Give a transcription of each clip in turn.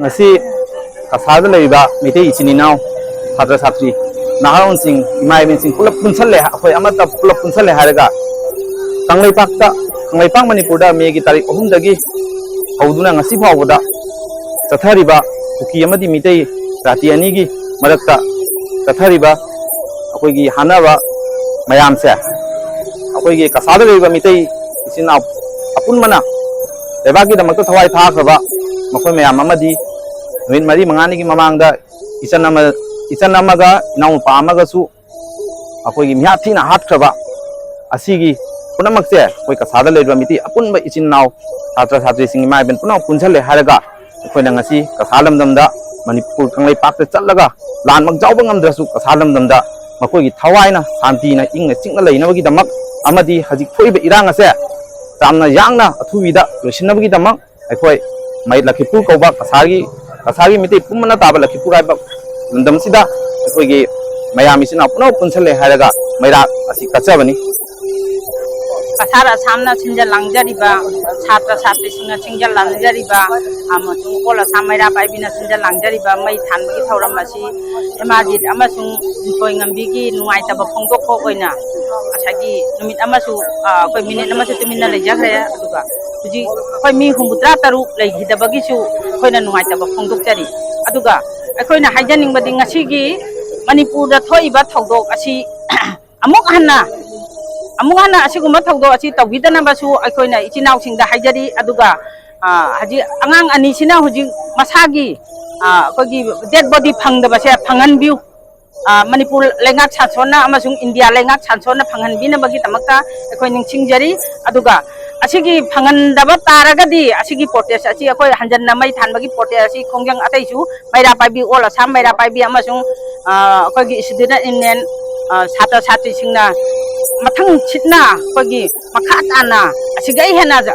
ngasi kasada leiba mite ichininau satra satri naharon sing imai ben sing pulap punsalle akhoi amata pulap punsalle haraga kanglaipak manipurda megi tarik 3 dagi hauduna ngasi fawda chathariba uki amadi mite rati ani gi marakta chathariba akhoi gi hanaba mayam se akhoi gi kasada leiba mite ichina apun mana leba gi damakta thawai tha khaba makhoi mayam amadi nuin mari mangani gi mamangda isan amaga inau pa amaga su akhoi gi mya thina hat khaba asigi punamak se koi kasada leiba miti apun ba ichin nau satra satri sing mai ben punaw punchale haraga koi na ngasi kasalam damda manipur kanglai pak te challaga lan mak jawba ngam drasu kasalam damda makoi gi thawai na santi na ingna chingna leina gi damak amadi haji khoi ba irang ase tamna yangna athuvida losinna gi damak koi mai lakhipur ko ba kasagi miti pumana taba lakhipur ai ba landam sida koi gi mayami sina punaw punchale haraga maira asi kachabani kasara samna sinja langjariba chatra satri singa sinja langjariba amasung kola samaira paibina sinja langjariba mai thanbagi thauramasi emajit amasung intoi ngambigi nungai taba phongdok ko oina asagi numit amasu koi minute amasu tumina lejakhre aduga huji koi mi humbutra taru leihidabagi su koina nungai taba phongdok jari aduga akoina haijaning badi ngasigi manipur da thoiba thaudok asi amuk hanna asiguma thaudo asi tawidana basu akoina ichinau singda haijari aduga haji angang ani sina huji masagi kogi dead body phangda base phangan biu manipur lengak chansona amasung india lengak chansona phangan bina bagi tamakta akoi ningsingjari aduga asigi phangan daba taragadi asigi protest asi akoi hanjan namai than bagi protest asi khongjang ataisu maira paibi ola sam maira paibi amasung kogi student union satra satri singna mathang chitna kogi makha tana asigai hena ja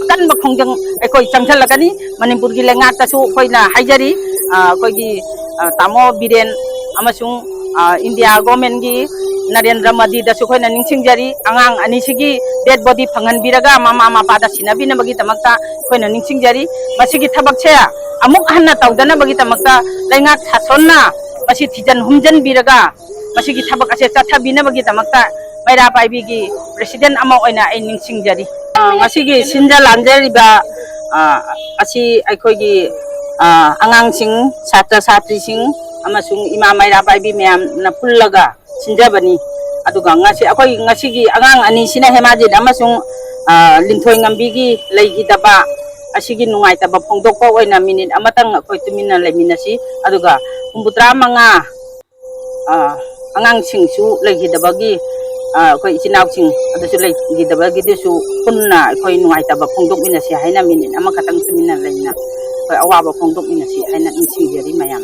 kan ba khongjang ekoi changthal lagani manipur gi lenga ta su koina haijari kogi tamo biren amasung india government gi narendra modi da su koina ningsingjari angang ani sigi dead body phangan biraga mama mapa da sinabina bagi tamakta koina ningsingjari masigi thabak che amuk hanna tawdana bagi tamakta lenga thasonna masi thijan humjan biraga masigi thabak ase chathabina bagi tamakta maira paibigi president ama oina ai ningsingjari ngasigi sinja lanjariba asi aikogi angang sing satra satri sing amasung ima maira paibi meyam na pullaga sinjabani aduga ngasi akoi ngasigi angang ani sina hemajid amasung linthoi ngambigi leigidaba asigi nungai taba phongdok ko oina minute amatang akoi tumina leminasi aduga umbutra manga angang singsu leigidabagi koi icinau sing adasu leigidabagi desu punna koi nungai taba phongdok minasi haina minute amakatang tumina leina koi awaba phongdok minasi haina ningsingjari mayam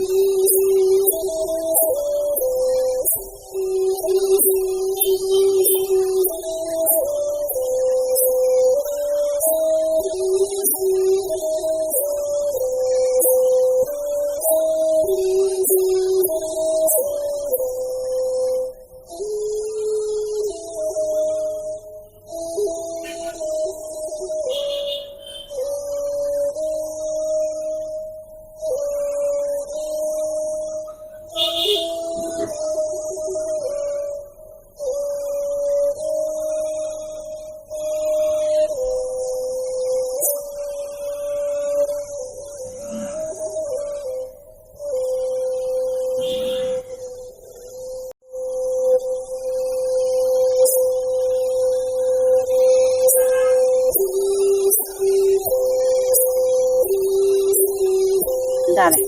Dale.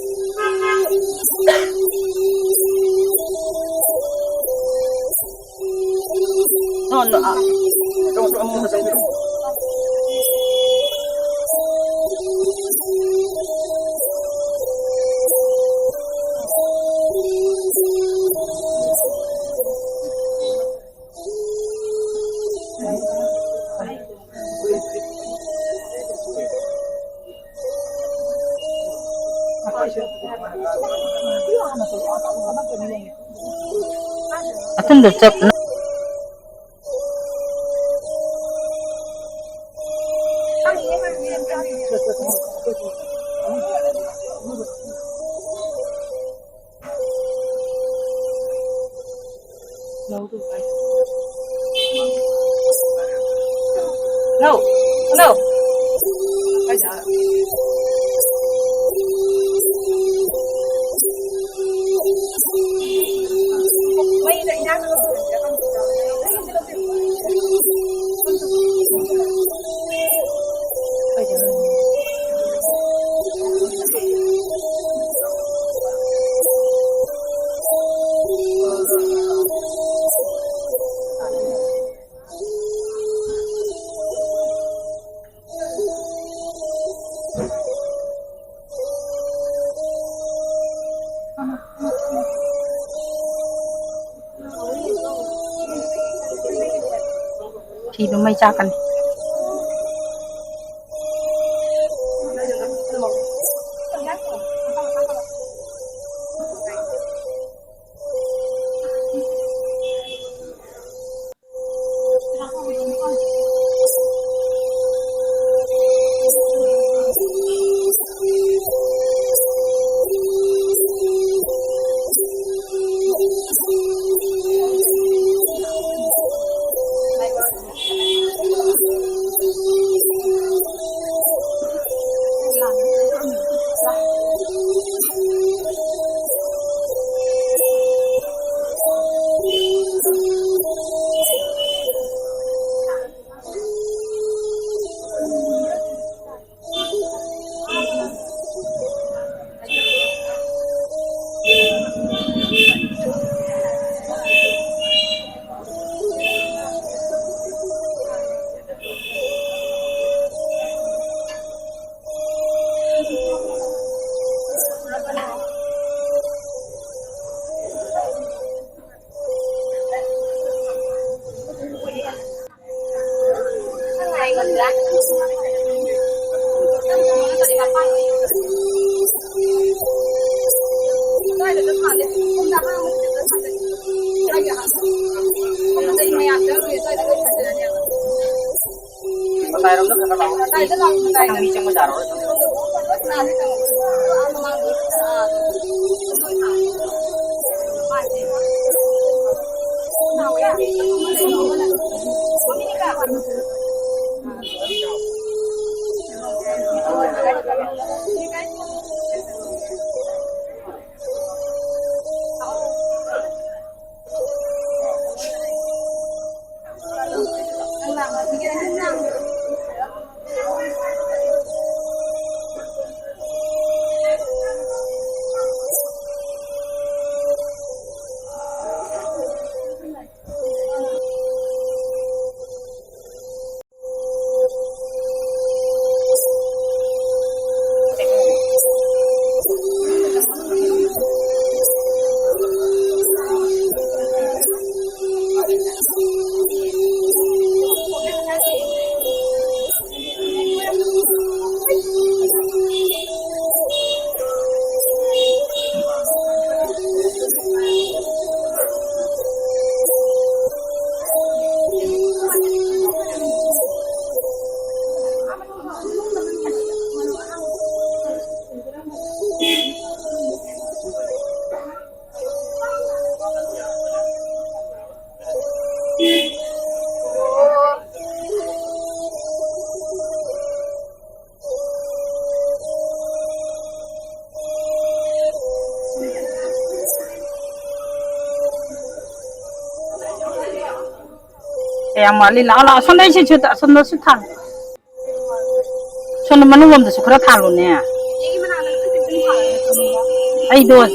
No, don't. Akan bercap no no thì nó mây cha cần em mà lên lão xuân đây chưa xuân nó xuất thành xuân nó mình gom được sukra thằng luôn nè ai đồ